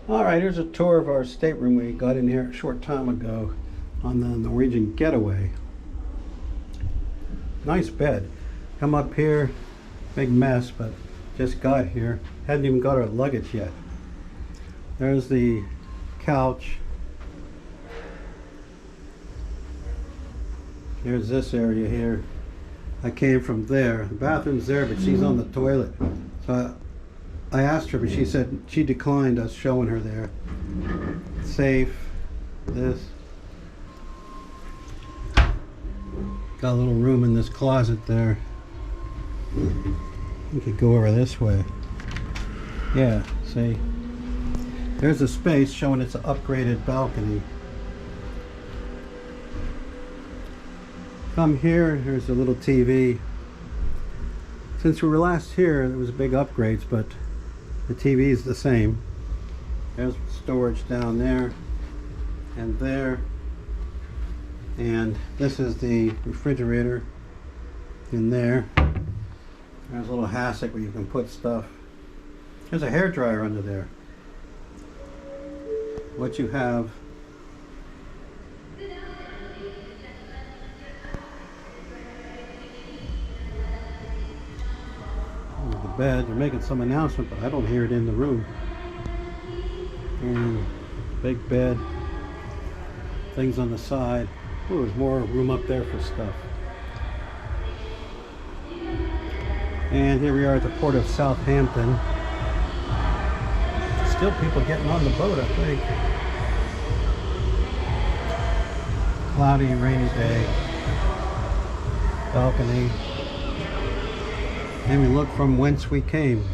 All right, here's a tour of our stateroom. We got in here a short time ago on the Norwegian Getaway. Nice bed. Come up here, big mess, but just got here. Hadn't even got our luggage yet. There's the couch. Here's this area here. I came from there. The bathroom's there, but she's on the toilet. So I asked her, but she said she declined us showing her there. Safe. This. Got a little room in this closet there. You could go over this way. Yeah, see? There's a space showing it's an upgraded balcony. Come here, here's a little TV. Since we were last here, there was big upgrades, but the TV is the same. There's storage down there and there. And this is the refrigerator in there. There's a little hassock where you can put stuff. There's a hairdryer under there. What you have the bed. They're making some announcement, but I don't hear it in the room. And big bed. Things on the side. Oh, there's more room up there for stuff. And here we are at the port of Southampton. Still people getting on the boat, I think. Cloudy, rainy day. Balcony. And we look from whence we came.